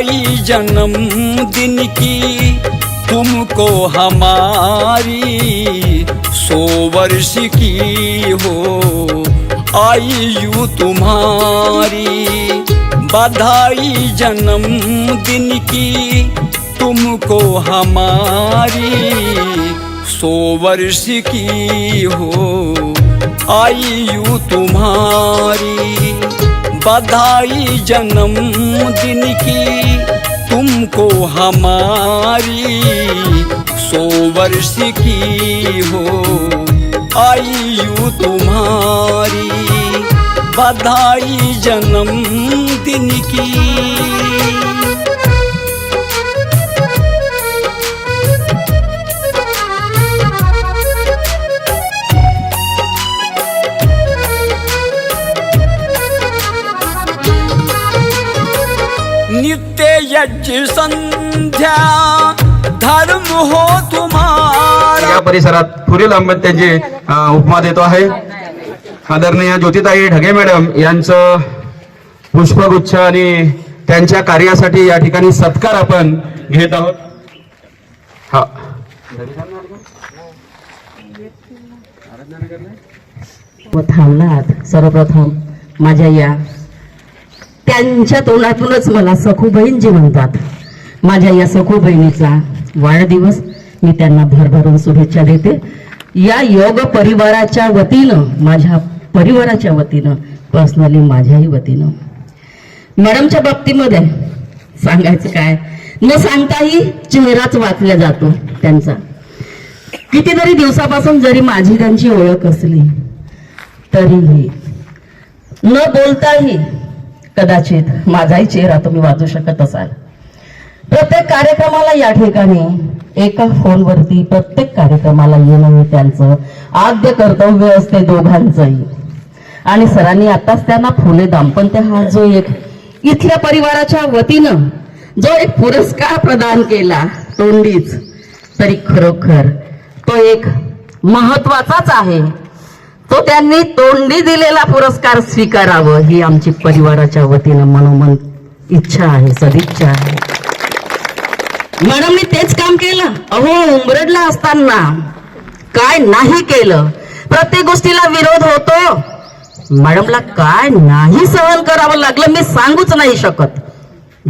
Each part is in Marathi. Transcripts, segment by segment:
बधाई जन्मदिन की तुमको हमारी, 100 वर्ष की हो आयु तुम्हारी। बधाई जन्मदिन की तुमको हमारी, 100 वर्ष की हो आयु तुम्हारी। बधाई जन्मदिन की तुमको हमारी, 100 वर्ष की हो आयु तुम्हारी। बधाई जन्मदिन की। नित्य यज्ञ संध्या धर्म हो तुम्हारा। या परिसरात पुढील दाम्पत्याची उपमा देतो आहे आदरणीय ज्योतिताई ढगे मॅडम यांचं पुष्पगुच्छ आणि त्यांच्या कार्यासाठी या ठिकाणी सत्कार आपण घेत आहोत। हा थांबलात सर्वप्रथम माझ्या या त्यांच्या तोंडातूनच मला सखू बहीण जी म्हणतात, माझ्या या सखू बहिणीचा वाढदिवस मी त्यांना भरभरून शुभेच्छा देते। या योग परिवाराच्या वतीनं, माझ्या परिवाराच्या वतीनं, पर्सनली माझ्याही वतीनं। मॅडमच्या बाबतीमध्ये सांगायचं काय, न सांगताही चेहराच वाचला जातो त्यांचा। कितीतरी दिवसापासून जरी माझी त्यांची ओळख असली तरीही न बोलताही कदाचित माझाही चेहरा तुम्ही वाचू शकत असाल। प्रत्येक कार्यक्रमाला या ठिकाणी एका फोनवरती प्रत्येक कार्यक्रमाला येणं हे त्यांचं आद्य कर्तव्य असते दोघांचंही। आणि सरांनी आताच त्यांना फुले दाम्पत्य हा जो एक इथल्या परिवाराच्या वतीनं जो एक पुरस्कार प्रदान केला तोंडीच, तरी खरोखर तो एक महत्वाचाच आहे। तो त्यांनी तोंडी दिलेला पुरस्कार स्वीकारावं ही आमची परिवाराच्या वतीनं मनोमन इच्छा आहे, सदिच्छा आहे। मॅडमनी तेच काम केलं। अहो उंबरडला असताना काय नाही केलं, प्रत्येक गोष्टीला विरोध होतो। मॅडमला काय नाही सहन करावं लागलं मी सांगूच नाही शकत।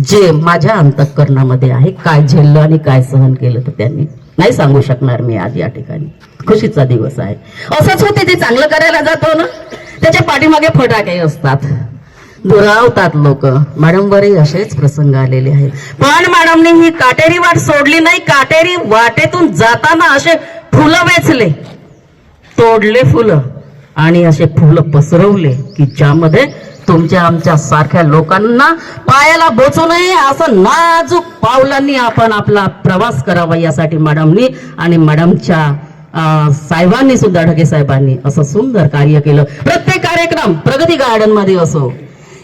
जे माझ्या अंतःकरणामध्ये आहे, काय झेललं आणि काय सहन केलं तर त्यांनी नाही सांगू शकणार मी आज या ठिकाणी। खुशीचा दिवस आहे। असंच होते, ते चांगलं करायला जातो ना त्याच्या पाठीमागे फटाके असतात, दुरावतात लोक। मॅडमवरही असेच प्रसंग आलेले आहेत, पण मॅडमने ही काटेरी वाट सोडली नाही। काटेरी वाटेतून जाताना असे फुलं वेचले, तोडले फुलं आणि असे फुलं पसरवले की ज्यामध्ये तुमच्या आमच्या सारख्या लोकांना पायाला बोचू नये असं नाजूक पावलांनी आपण आपला प्रवास करावा यासाठी मॅडमनी आणि मॅडमच्या साहेबांनी सुद्धा, ढगे साहेबांनी असं सुंदर कार्य केलं। प्रत्येक कार्यक्रम प्रगती गार्डन मध्ये असो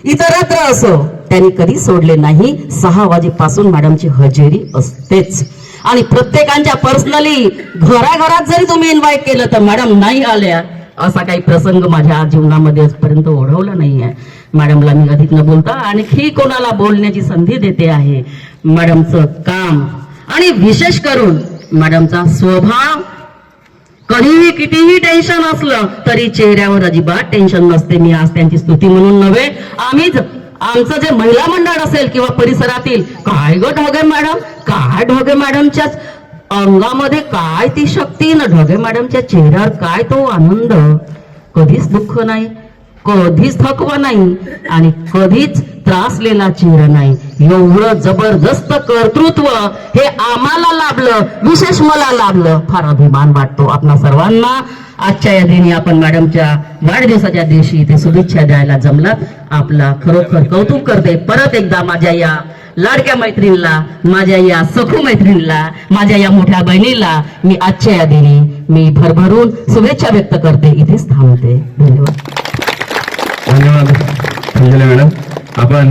इतरत्र असो त्यांनी कधी सोडले नाही। 6 वाजेपासून मॅडमची हजेरी असतेच आणि प्रत्येकांच्या पर्सनली घराघरात जरी तुम्ही इन्व्हाइट केलं तर मॅडम नाही आल्या असा काही प्रसंग माझ्या जीवनामध्ये आजपर्यंत ओढवला नाहीये। मॅडमला मी अधिक न बोलता आणखी कोणाला बोलण्याची संधी देते आहे। मॅडमचं काम आणि विशेष करून मॅडमचा स्वभाव, कधीही कितीही टेन्शन असलं तरी चेहऱ्यावर अजिबात टेन्शन नसते। मी आज त्यांची स्तुती म्हणून नव्हे, आमचं जे महिला मंडळ असेल किंवा परिसरातील काय ग ढगे मॅडम, काय ढगे मॅडमच्या अंगामध्ये काय ती शक्ती न, ढगे मॅडमच्या चेहऱ्यावर काय तो आनंद, कधीच दुःख नाही, कधीच थकवा नाही आणि कधीच त्रासलेला चेहरा नाही। एवढं जबरदस्त कर्तृत्व हे आम्हाला लाभलं, विशेष मला लाभलं, फार अभिमान वाटतो आपणा सर्वांना। आजच्या या दिनी आपण मॅडमच्या वाढदिवसाच्या दिवशी इथे शुभेच्छा द्यायला जमलात, आपला खरोखर कौतुक करते। परत एकदा माझ्या या लाडक्या मैत्रिणीला, माझ्या या सखू मैत्रिणीला, माझ्या या मोठ्या बहिणीला मी आजच्या या दिनी मी भरभरून शुभेच्छा व्यक्त करते, इथेच थांबते। धन्यवाद। धन्यवाद अंजली मॅडम, आपण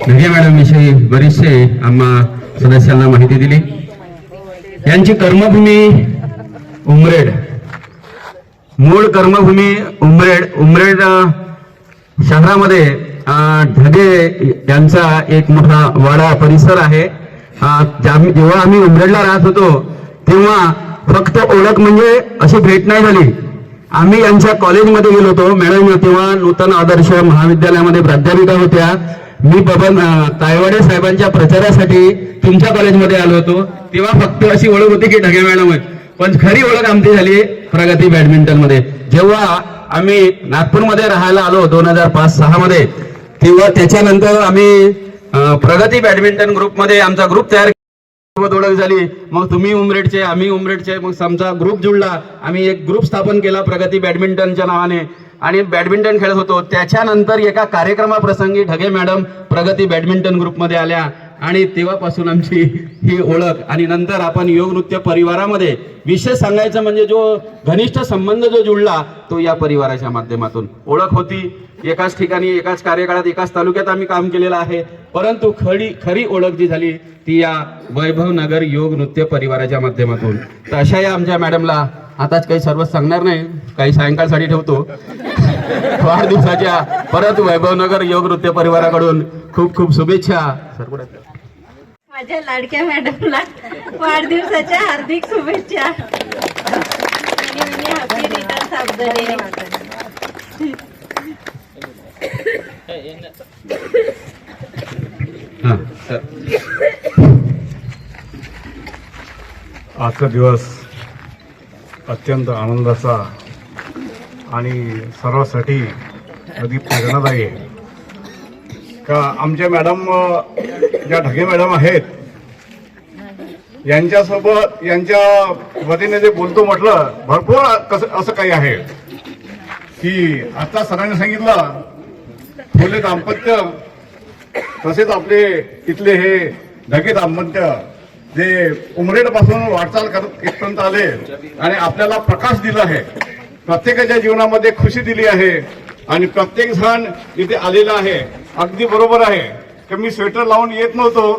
ढगे मॅडम विषयी बरीचसे आम्हा सदस्यांना माहिती दिली। यांची कर्मभूमी उमरेड, मूळ कर्मभूमी उमरेड शहरामध्ये ढगे यांचा एक मोठा वाडा परिसर आहे. जेव्हा आम्ही उमरेडला राहत होतो तेव्हा फक्त ओळख म्हणजे अशी भेट नाही झाली. आम्ही यांच्या कॉलेजमध्ये गेलो होतो. मॅडम तेव्हा नूतन आदर्श महाविद्यालयामध्ये प्राध्यापिका होत्या. मी बबन तायवाडे साहेबांच्या प्रचारासाठी तुमच्या कॉलेजमध्ये आलो होतो. तेव्हा फक्त अशी ओळख होती की ढगे मॅडम आहेत, पण खरी ओळख आमची झाली प्रगती बॅडमिंटन मध्ये. जेव्हा आम्ही नागपूरमध्ये राहायला आलो 2005-06 मध्ये, तेव्हा त्याच्यानंतर आम्ही प्रगती बॅडमिंटन ग्रुपमध्ये आमचा ग्रुप तयार ओळख झाली. मग तुम्ही उमरेडचे, आम्ही उमरेडचे, मग आमचा ग्रुप जुळला. आम्ही एक ग्रुप स्थापन केला प्रगती बॅडमिंटनच्या नावाने आणि बॅडमिंटन खेळत होतो. त्याच्यानंतर एका कार्यक्रमाप्रसंगी ढगे मॅडम प्रगती बॅडमिंटन ग्रुपमध्ये आल्या आणि तेव्हापासून आमची ही ओळख. आणि नंतर आपण योग नृत्य परिवारामध्ये विशेष सांगायचं म्हणजे जो घनिष्ठ संबंध जो जुळला तो या परिवाराच्या माध्यमातून ओळख होती. एकाच ठिकाणी, एकाच कार्यकाळात, एकाच तालुक्यात आम्ही काम केलेलं आहे, परंतु खरी ओळख जी झाली ती या वैभव नगर योग नृत्य परिवाराच्या माध्यमातून. तर अशा या आमच्या मॅडमला आताच काही सर्व सांगणार नाही, काही सायंकाळसाठी ठेवतो. वाढदिवसाच्या परत वैभव नगर योग नृत्य परिवाराकडून खूप खूप शुभेच्छा. माझ्या लाडक्या मॅडमला वाढदिवसाच्या हार्दिक शुभेच्छा. Happy returns of the day. आजचा दिवस अत्यंत आनंदाचा आणि सर्वांसाठी अगदी प्रेरणादायी आहे. का आमच्या मॅडम ज्या ढगे मॅडम आहेत यांच्यासोबत यांच्या वतीने जे बोलतो म्हटलं भरपूर असं काही आहे की आता सरांनी सांगितलं फुले दाम्पत्य तसेच आपले इथले हे ढगे दाम्पत्य जे उमरेड पासून वाटचाल करत इथपर्यंत आले आणि आपल्याला प्रकाश दिला आहे, प्रत्येकाच्या जीवनामध्ये खुशी दिली आहे आणि प्रत्येक जण इथे आलेला आहे. अगदी बरोबर आहे की मी स्वेटर लावून येत नव्हतो,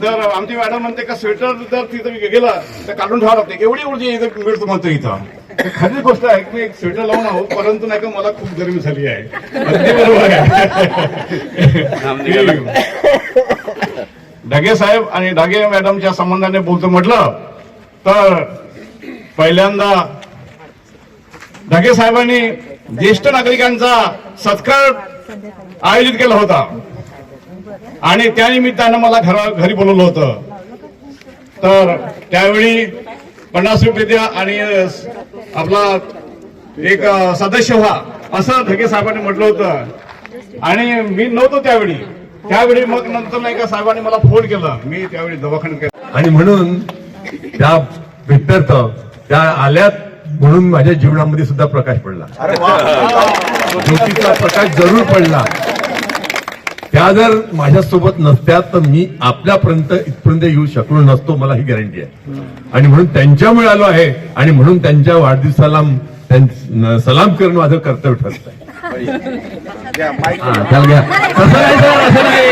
तर आमची मॅडम म्हणते का स्वेटर जर तिथं गेला तर काढून ठेवा लागते, एवढी ऊर्जा इथं मिळतो म्हणतो इथं. खरी गोष्ट आहे की एक स्वेटर लावून आहोत, परंतु नाही का मला खूप गरमी झाली आहे. अगदी बरोबर आहे. ढगे साहेब आणि ढगे मॅडमच्या संबंधाने बोलतो म्हटलं तर पहिल्यांदा ढगे साहेबांनी ज्येष्ठ नागरिकांचा सत्कार आयोजित केला होता आणि त्यानिमित्तानं मला घरी बोलवलं होतं. तर त्यावेळी 50 रुपये द्या आणि आपला एक सदस्य व्हा असं ढगे साहेबांनी म्हटलं होतं आणि मी नव्हतो त्यावेळी. मग नंतर नाही का साहेबांनी मला फोन केला, मी त्यावेळी दवाखान्यात केला आणि म्हणून त्या विद्यार्थ त्या आल्यात म्हणून माझ्या जीवनामध्ये सुद्धा प्रकाश पडला. ज्योतीचा प्रकाश जरूर पडला. त्या जर माझ्यासोबत नसत्या तर मी आपल्यापर्यंत इथपर्यंत येऊ शकलो नसतो, मला ही गॅरंटी आहे. आणि म्हणून त्यांच्यामुळे आलो आहे आणि म्हणून त्यांच्या वाढदिवसाला सलाम करणं माझं कर्तव्य ठरत आहे. चल घ्या. तसं नाही सर, असं नाही.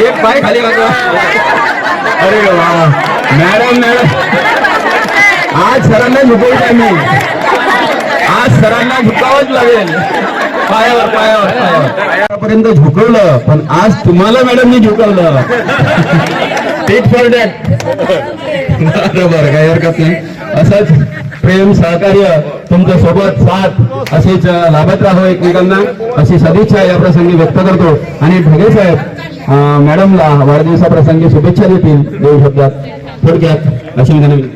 एक पाय खाली वाजवा. अरे वा मॅडम आज सरांना झुकवत मी, आज सरांना झुकावंच लागेल. पायापर्यंत झुकवलं, पण आज तुम्हाला मॅडमनी झुकवलं. Take for that. बरोबर, काही हरकत नाही. असंच प्रेम सहकार्य तुमच्या सोबत साथ असेच लाभत राहो एकमेकांना, अशी सदिच्छा या प्रसंगी व्यक्त करतो. आणि ढगे साहेब मॅडमला वाढदिवसाप्रसंगी शुभेच्छा देतील 2 शब्दात थोडक्यात अशी विनंती.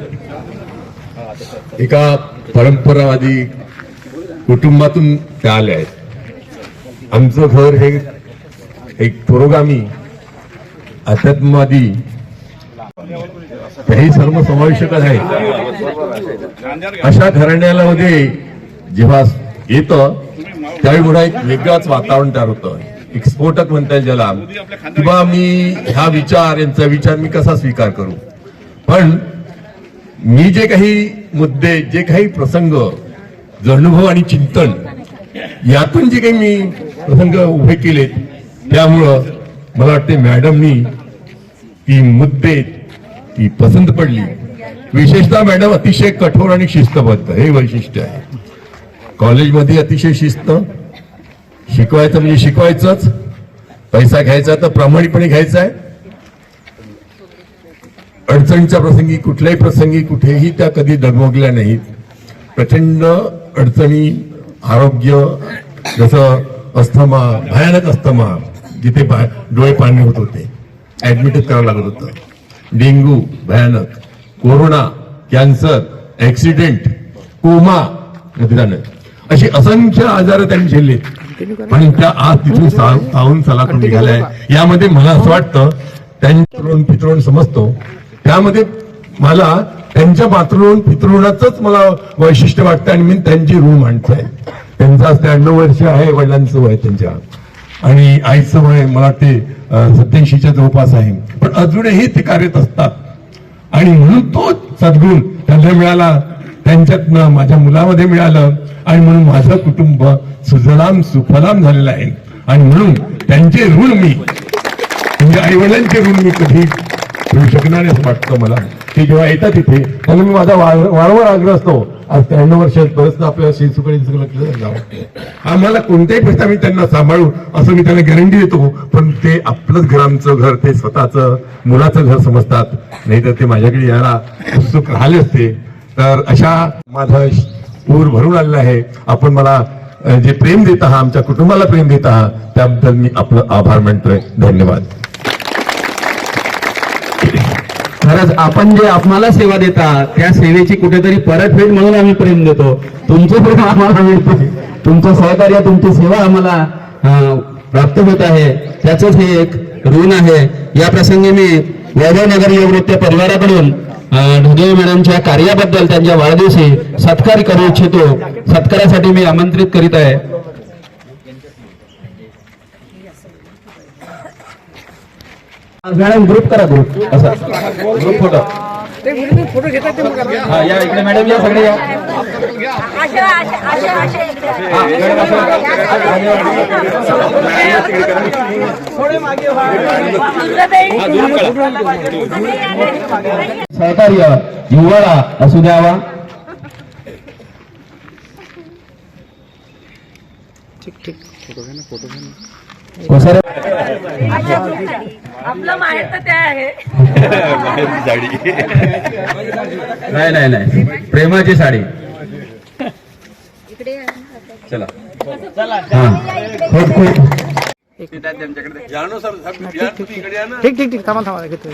एका परंपरावादी कुटुंबातून त्या आल्या आहेत. आमचं घर हे एक पुरोगामी अध्यात्मवादी त्याही सर्व समावेशकच आहे. अशा घराण्यामध्ये जेव्हा येतं त्यावेळी मोठा एक वेगळाच वातावरण तयार होतं. एक स्फोटक म्हणता येईल ज्याला, किंवा मी ह्या यांचा विचार मी कसा स्वीकार करू. पण मी जे काही मुद्दे, जे काही प्रसंग, अनुभव आणि चिंतन यातून जे काही मी प्रसंग उभे केलेत, त्यामुळं मला वाटते मॅडमनी ती मुद्दे ती पसंत पडली. विशेषतः मॅडम अतिशय कठोर आणि शिस्तबद्ध हे वैशिष्ट्य आहे. कॉलेजमध्ये अतिशय शिस्त, शिकवायचं म्हणजे शिकवायचंच, पैसा घ्यायचा तर प्रामाणिकपणे घ्यायचा आहे. अडचणीच्या प्रसंगी, कुठल्याही प्रसंगी कुठेही त्या कधी डगमगल्या नाहीत. प्रचंड अडचणी, आरोग्य, जसं अस्थमा, भयानक अस्थमा, जिथे डोळे पाणी होत होते, ऍडमिटच करावं लागत होतं. डेंग्यू भयानक, कोरोना, कॅन्सर, ऍक्सिडेंट, कोमा, निधन, अशी असंख्य आजार त्यांनी झेललेत. पण त्या आज तिथून सावून सलाखून निघाल्या. यामध्ये मला असं वाटतं, त्यांच्या पितृण समजतो, त्यामध्ये मला त्यांच्या मातृऋण पितृणाचंच मला वैशिष्ट्य वाटतं आणि मी त्यांची ऋण मांडतोय. त्यांचं 93 वर्ष आहे, वडिलांचं वय त्यांच्या, आणि आईचं वय मला वाटते 87च्या जवळपास आहे. पण अजूनही ते कार्यरत असतात आणि म्हणून तो सद्गुण त्यांना मिळाला, त्यांच्यातनं माझ्या मुलामध्ये मिळालं आणि म्हणून माझं कुटुंब सुजलाम सुफलाम झालेलं आहे. आणि म्हणून त्यांचे ऋण मी, म्हणजे आई वडिलांचे ऋण मी कधी मिळू शकणार नाही असं वाटतं मला. ते जेव्हा येतात तिथे त्यांना मी माझा वारंवार आग्रह असतो, आज 93 वर्षात बरंच आपल्या शिरसुकडे लक्ष जावं, आम्हाला कोणत्याही प्रश्न मी त्यांना सांभाळू असं मी त्यांना गॅरंटी देतो. पण ते आपलंच घरांचं घर, ते स्वतःचं मुलाचं घर समजतात, नाहीतर ते माझ्याकडे यायला उत्सुक राहिले असते. तर अशा माझं ऊर भरून आलेलं आहे. आपण मला जे प्रेम देत आहात, आमच्या कुटुंबाला प्रेम देत आहात, त्याबद्दल मी आपलं आभार मानतोय. धन्यवाद. खरंच आपण जे आम्हाला सेवा देता त्या सेवेची कुठेतरी परतफेड म्हणून आम्ही प्रेम देतो. तुमचं प्रेम आम्हाला मिळते, तुमचं सहकार्य, तुमची सेवा आम्हाला प्राप्त होत आहे, त्याचंच हे एक ऋण आहे. या प्रसंगी मी वैभव नगर युववृत्त परिवाराकडून ढगे मॅडमच्या कार्याबद्दल त्यांच्या वाढदिवशी सत्कार करू इच्छितो. सत्कारासाठी मी आमंत्रित करीत आहे. मॅडम ग्रुप करा, ग्रुप असा ग्रुप फोटो. हा या इकडे मॅडम, या सगळे या. सहकार्य जिव्हाळा असू द्यावा. आपलं माहेर तर त्या आहे. नाही नाही, प्रेमाची साडी. चला हा, खूप ठीक ठीक ठीक, थांबा घेतो.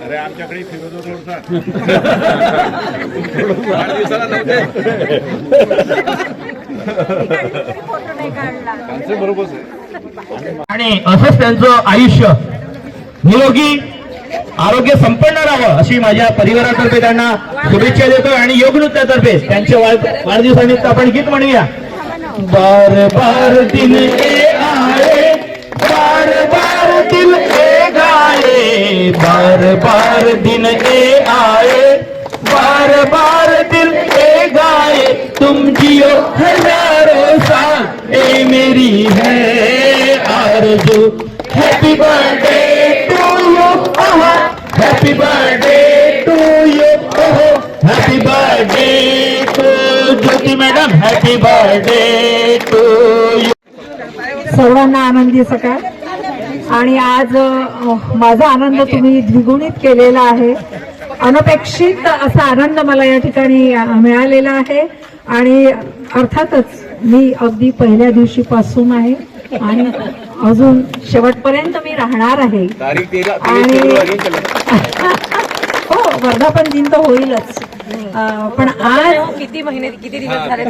अरे आमच्याकडे फिरवतो बरोबर. आणि असंच त्यांचं आयुष्य निरोगी आरोग्य संपन्न राहावं अशी माझ्या परिवारातर्फे त्यांना शुभेच्छा देतो. आणि योग नृत्यातर्फे त्यांच्या वाढदिवसानिमित्त आपण गीत म्हणूया. बार बार दिन ए आए, बार बार दिल ए गाए, बार बार दिन ए आए, बार बार दिल ए गाए, तुम जियो हजारों साल, ए मेरी है आरज़ू. Happy birthday to you, happy birthday to you, happy birthday to Jyoti madam, happy birthday to you. सर्वांना आनंदी सकाळ. आणि आज माझा आनंद तुम्ही द्विगुणित केलेला आहे. अनपेक्षित असा आनंद मला या ठिकाणी मिळालेला आहे. आणि अर्थातच मी अगदी पहिल्या दिवशीपासून आहे आणि अजून शेवटपर्यंत मी राहणार आहे. आणि हो, वर्धापन दिन तर होईलच. पण आज किती महिने किती दिवस झाले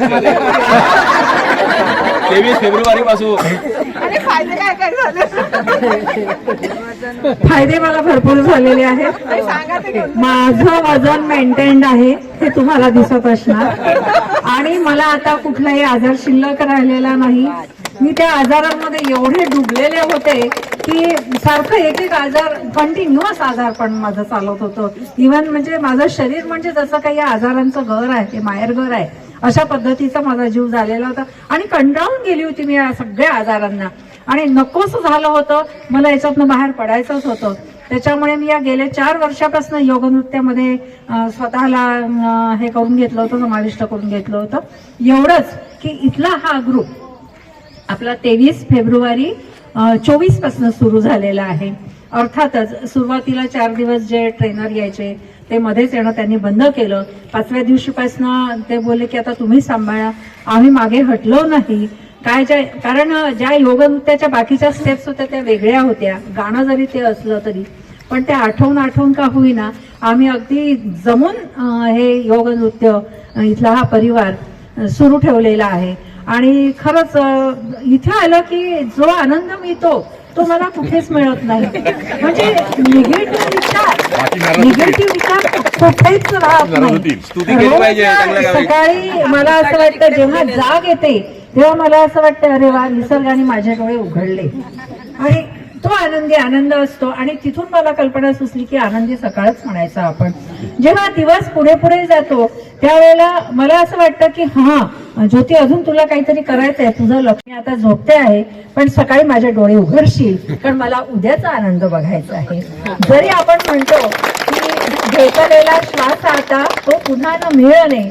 23 फेब्रुवारी पासून फायदे मला भरपूर झालेले आहेत. माझं वजन मेंटेन्ड आहे हे तुम्हाला दिसत असणार. आणि मला आता कुठलाही आजार शिल्लक राहिलेला नाही. मी त्या आजारांमध्ये एवढे डुबलेले होते की सारखं एक एक आजार, कंटिन्युअस आजार पण माझं चालत होतं. इव्हन म्हणजे माझं शरीर म्हणजे जसं काही आजारांचं घर आहे, माहेरघर आहे. अशा पद्धतीचा माझा जीव झालेला होता आणि कंटाळून गेली होती मी या सगळ्या आजारांना आणि नकोस झालं होतं, मला याच्यातनं बाहेर पडायचंच होतं. त्याच्यामुळे मी या गेल्या 4 वर्षापासून योग नृत्यामध्ये स्वतःला हे करून घेतलं होतं, समाविष्ट करून घेतलं होतं. एवढंच की इथला हा ग्रुप आपला 23 फेब्रुवारी 24 पासून सुरू झालेला आहे. अर्थातच सुरुवातीला 4 दिवस जे ट्रेनर यायचे ते मध्येच येणं त्यांनी बंद केलं. 5व्या दिवशीपासून ते बोलले की आता तुम्ही सांभाळा. आम्ही मागे हटलो नाही. कारण ज्या योग नृत्याच्या बाकीच्या स्टेप्स होत्या त्या वेगळ्या होत्या, गाणं जरी ते असलं तरी, पण ते आठवून का होईना आम्ही अगदी जमून हे योग नृत्य इथला हा परिवार सुरू ठेवलेला आहे. आणि खरंच इथे आलं की जो आनंद मिळतो तो मला कुठेच मिळत नाही. म्हणजे निगेटिव्ह विचार कुठेच राहत नाही. सकाळी मला असं वाटतं जेव्हा जाग येते तेव्हा मला असं वाटतं अरे वा, निसर्गाने माझे डोळे उघडले आणि तो आनंद असतो. आणि तिथून मला कल्पना सुचली की आनंदी सकाळच म्हणायचं आपण. जेव्हा दिवस पुढे जातो त्यावेळेला मला असं वाटतं की हा ज्योती, अजून तुला काहीतरी करायचंय, तुझं लक्ष. मी आता झोपते आहे पण सकाळी माझे डोळे उघडशील, कारण मला उद्याचा आनंद बघायचा आहे. जरी आपण म्हणतो की घेतलेला श्वास आता तो पुन्हा न मिळणे,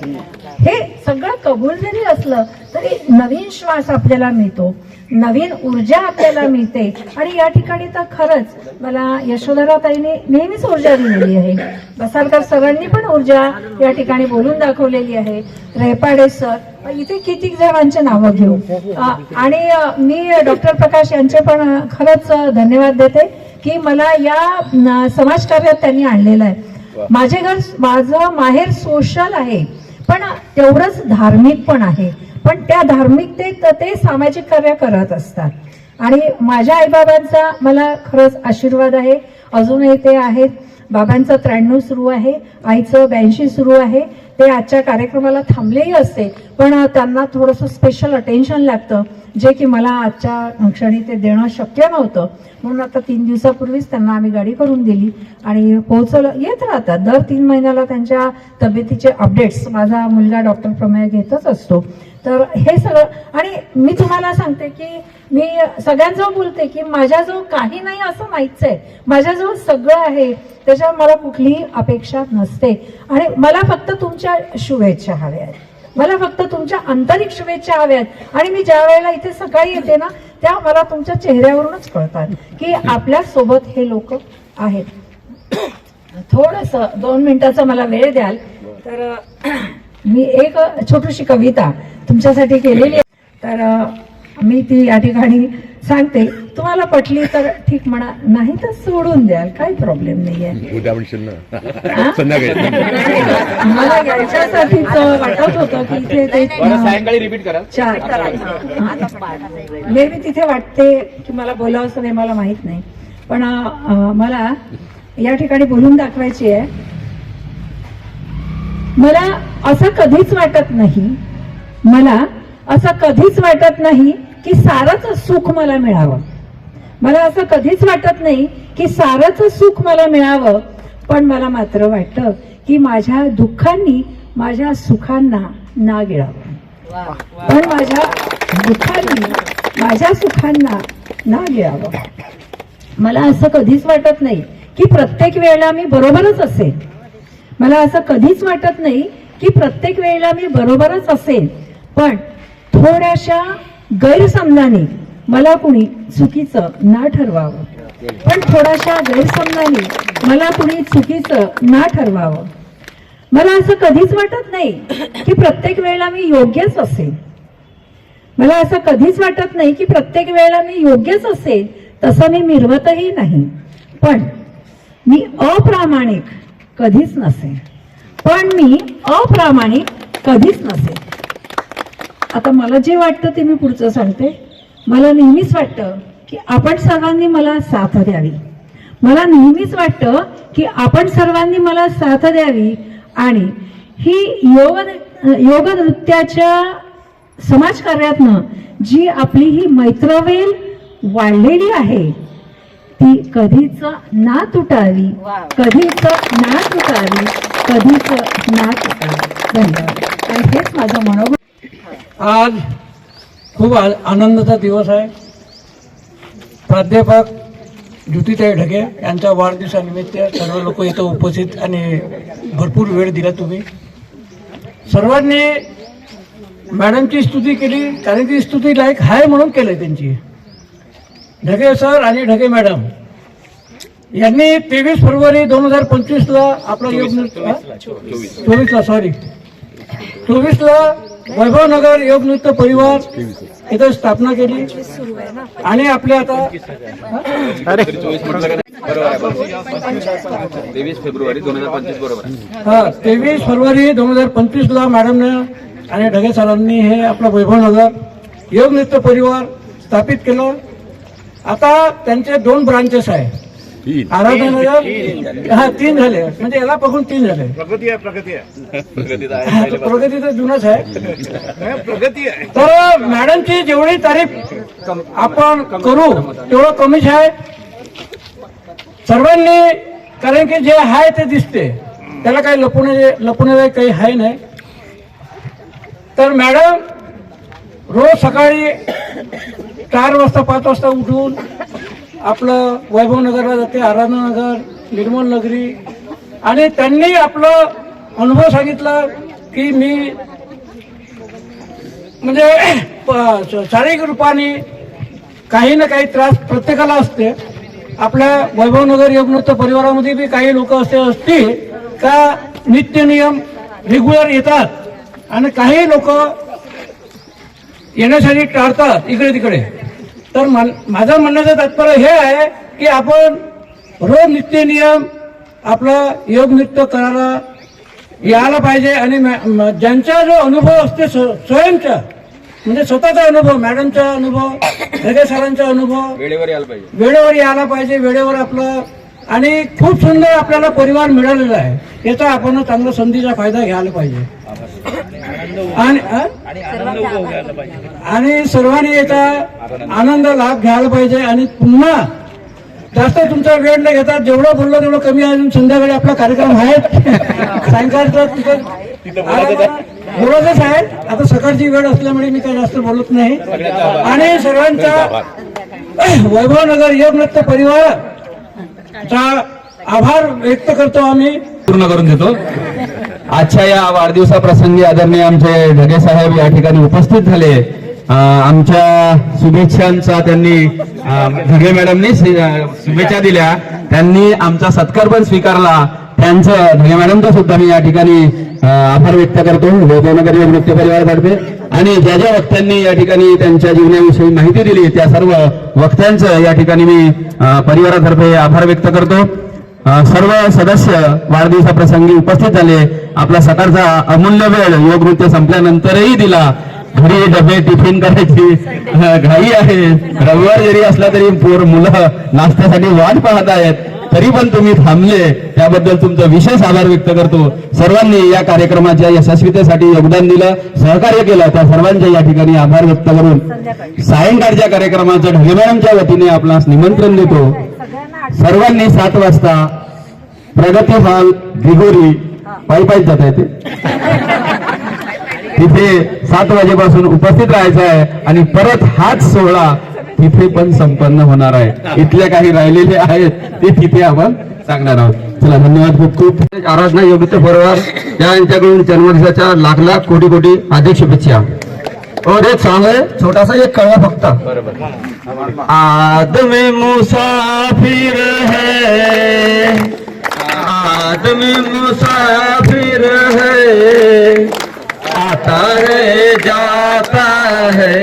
हे सगळं कबूल जरी असलं तरी नवीन श्वास आपल्याला मिळतो, नवीन ऊर्जा आपल्याला मिळते. आणि या ठिकाणी तर खरंच मला यशोधराताईने नेहमीच ऊर्जा दिलेली आहे. बसारकर सरांनी पण ऊर्जा या ठिकाणी बोलून दाखवलेली आहे. रेपाडे सर, इथे किती जणांचे नावं घेऊ. आणि मी डॉक्टर प्रकाश यांचे पण खरंच धन्यवाद देते की मला या समाजकार्यात त्यांनी आणलेलं आहे. माझं माहेर सोशल आहे पण तेवढंच धार्मिक पण आहे. पण त्या धार्मिकतेत ते सामाजिक कार्य करत असतात. आणि माझ्या आईबाबांचा मला खरंच आशीर्वाद आहे. अजूनही ते आहेत. बाबांचं 93 सुरू आहे, आईचं 82 सुरू आहे. ते आजच्या कार्यक्रमाला थांबलेही असते पण त्यांना थोडंसं स्पेशल अटेन्शन लागतं, जे की मला आजच्या क्षणी ते देणं शक्य नव्हतं. म्हणून आता 3 दिवसापूर्वीच त्यांना आम्ही गाडी करून दिली आणि पोहोचवलं. येत राहतात दर 3 महिन्याला त्यांच्या तब्येतीचे अपडेट्स माझा मुलगा डॉक्टर प्रमेय घेतच असतो. तर हे सगळं. आणि मी तुम्हाला सांगते की मी सगळ्यांजवळ बोलते की माझ्याजवळ काही नाही असं नाहीच आहे. माझ्याजवळ सगळं आहे, त्याच्यावर मला कुठलीही अपेक्षा नसते. आणि मला फक्त तुमच्या शुभेच्छा हव्या आहेत, मला फक्त तुमच्या आंतरिक शुभेच्छा हव्यात. आणि मी ज्या वेळेला इथे सकाळी येते ना त्या मला तुमच्या चेहऱ्यावरूनच कळतात की आपल्या सोबत हे लोक आहेत. थोडस 2 मिनिटाचा मला वेळ द्याल तर मी एक छोटीशी कविता तुमच्यासाठी केलेली आहे. तर मी ती या ठिकाणी सांगते. तुम्हाला पटली तर ठीक म्हणा, नाही तर सोडून द्याल, काही प्रॉब्लेम नाहीये. मला याच्यासाठीच वाटत होतं की इथे ते रिपीट करा. मे बी तिथे वाटते की मला बोलावंसं नाही, मला माहित नाही. पण मला या ठिकाणी बोलून दाखवायची आहे. मला असं कधीच वाटत नाही, मला असं कधीच वाटत नाही की सारंच सुख मला मिळावं. मला असं कधीच वाटत नाही की सारंच सुख मला मिळावं. पण मला मात्र वाटतं की माझ्या दुःखांनी माझ्या सुखांना ना गिळावं. पण माझ्या दुःखांनी माझ्या सुखांना ना गिळावं. मला असं कधीच वाटत नाही की प्रत्येक वेळेला मी बरोबरच असेल. मला असं कधीच वाटत नाही की प्रत्येक वेळेला मी बरोबरच असेल. पण थोड्याशा गैरसमजाने मला कुणी चुकीचं ना ठरवावं. पण थोड्याशा गैरसमजाने मला कुणी चुकीचं ना ठरवावं. मला असं कधीच वाटत नाही की प्रत्येक वेळेला मी योग्यच असेल. मला असं कधीच वाटत नाही की प्रत्येक वेळेला मी योग्यच असेल. तसं मी मिरवतही नाही. पण मी अप्रामाणिक कधीच नसेल. पण मी अप्रामाणिक कधीच नसेल. आता मला जे वाटतं ते मी पुढचं सांगते. मला नेहमीच वाटतं की आपण सर्वांनी मला साथ द्यावी. मला नेहमीच वाटतं की आपण सर्वांनी मला साथ द्यावी. आणि ही योग नृत्याच्या समाजकार्यातनं जी आपली ही मैत्रवेल वाढलेली आहे ती कधीच ना तुटावी, कधीच ना तुटावी, कधीच ना तुटावी. धन्यवाद. आणि हेच माझं मनोगत. आज खूप आनंदाचा दिवस आहे. प्राध्यापक ज्योतिताई ढगे यांच्या वाढदिवसानिमित्त सर्व लोक इथं उपस्थित आणि भरपूर वेळ दिला. तुम्ही सर्वांनी मॅडमची स्तुती केली, कारण ती स्तुती लायक आहे म्हणून केलं त्यांची. ढगे सर आणि ढगे मॅडम यांनी 23 फेब्रुवारी 2025 आपला योग नृत्य 24ला वैभवनगर योग नृत्य परिवार इथं स्थापना केली आणि आपल्या आता 23 फेब्रुवारी 2025 बरोबर. 23 फेब्रुवारी 2025 मॅडमने आणि ढगे सरांनी हे आपलं वैभवनगर योग नृत्य परिवार स्थापित केलं. आता त्यांचे 2 ब्रांचेस आहे. आराधनानगर 3 झाले, म्हणजे याला बघून 3 झाले. प्रगती आहे प्रगती तर जुनच आहे. प्रगती आहे. तर मॅडमची जेवढी तारीफ आपण करू तेवढं कमीच आहे सर्वांनी, कारण की जे आहे ते दिसते, त्याला काही लपवणे काही आहे नाही. तर मॅडम रोज सकाळी 4 वाजता 5 वाजता उठून आपलं वैभवनगरला जाते, आराधनानगर, निर्मल नगरी, आणि त्यांनी आपलं अनुभव सांगितला की मी म्हणजे शारीरिक रूपाने काही ना काही त्रास प्रत्येकाला असते. आपल्या वैभवनगर योग नृत्य परिवारामध्ये बी काही लोक असे असतील का नित्य नियम रेग्युलर येतात आणि काही लोक येण्यासाठी टाळतात इकडे तिकडे. तर माझं म्हणण्याचं तात्पर्य हे आहे की आपण रोज नित्य नियम आपला योग नृत्य करायला यायला पाहिजे. आणि ज्यांचा जो अनुभव असते स्वयंचा, म्हणजे स्वतःचा अनुभव, मॅडमचा अनुभव, ढगे सरांचा अनुभव, वेळेवर यायला पाहिजे, वेळेवर आपलं. आणि खूप सुंदर आपल्याला परिवार मिळालेला आहे, याचा आपण चांगला संधीचा फायदा घ्यायला पाहिजे आणि सर्वांनी याचा आनंद लाभ घ्यायला पाहिजे. आणि पुन्हा जास्त तुमचा वेळ न घेता जेवढं बोललो तेवढं कमी आहे. संध्याकाळी आपला कार्यक्रम आहे, सायंकाळचा बोलतच आहे. आता सकाळची वेळ असल्यामुळे मी काही जास्त बोलत नाही. आणि सर्वांचा वैभवनगर योग नृत्य परिवाराचा आभार व्यक्त करतो आम्ही. पूर्ण करून देतो. आजच्या या वाढदिवसाप्रसंगी आदरणीय आमचे ढगे साहेब या ठिकाणी उपस्थित झाले. आमच्या शुभेच्छांचा त्यांनी ढगे मॅडमनी शुभेच्छा दिल्या, त्यांनी आमचा सत्कार पण स्वीकारला. त्यांचं ढगे मॅडमचा सुद्धा मी या ठिकाणी आभार व्यक्त करतो वैभवनगर योग नृत्य परिवारातर्फे. आणि ज्या ज्या वक्त्यांनी या ठिकाणी त्यांच्या जीवनाविषयी माहिती दिली त्या सर्व वक्त्यांचं या ठिकाणी मी परिवारातर्फे आभार व्यक्त करतो. सर्व सदस्य वाढदिवसाप्रसंगी उपस्थित झाले. आपला सकाळचा अमूल्य वेळ योग नृत्य संपल्यानंतरही दिला. घरी डबे टिफिन करायची घाई आहे, रविवार जरी असला तरी मुलं नाश्त्यासाठी वाट पाहत आहेत, तरी पण तुम्ही थांबले, त्याबद्दल तुमचा विशेष आभार व्यक्त करतो. सर्वांनी या कार्यक्रमाच्या यशस्वीतेसाठी योगदान दिलं, सहकार्य केलं, त्या सर्वांच्या या ठिकाणी आभार व्यक्त करून सायंकाळच्या कार्यक्रमाचं ढगे मॅडमच्या वतीने आपणास निमंत्रण देतो. सर्वांनी 7 वाजता प्रगती हॉल दिघोरी पायी जाता येते, तिथे 7 वाजेपासून उपस्थित राहायचं आहे आणि परत हाच सोहळा तिथे पण संपन्न होणार आहे. इथले काही राहिलेले आहेत ते तिथे आपण सांगणार आहोत. चला, धन्यवाद. खूप खूप आराधना योग नृत्य परिवार यांच्याकडून जन्मदिवसाच्या लाख कोटी कोटी हार्दिक शुभेच्छा. और एक सॉन्ग है छोटा सा, एक कळवा फक्त. आदमी मुसाफिर है, आदमी मुसाफिर है, आता है जाता है,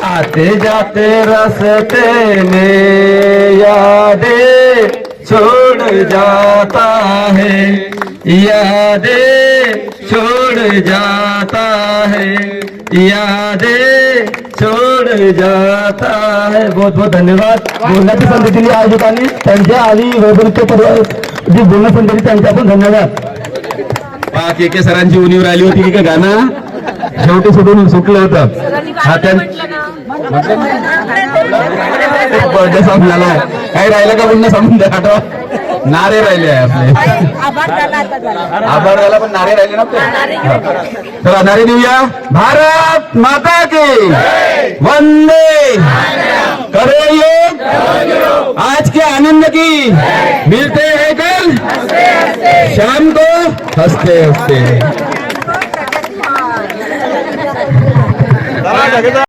आते जाते रास्ते में यादें छोड़ जाता है, यादें छोड़ जाता है, यादें छोड़ जाता है. बहुत बहुत धन्यवाद. बोलण्याची संधी दिली या ठिकाणी त्यांच्या आधी वैभवनृत्य परिवार जी बोलण्याची संधी दिली त्यांच्या पण धन्यवाद. के सरांची उणीव राहिली होती की गाणं शेवटी सुटलं होतं. हा बर्थडे संपलेला आहे, काही राहिलं का पुन्हा सांगून द्या. नारे राहिले आहे आपले. आभार झाला पण नारे राहिले ना ते. चला नारे देऊया. भारत माता की वंदे. करे योग आज के आनंद की मिलते हैं कल शाम को हंसते हंसते.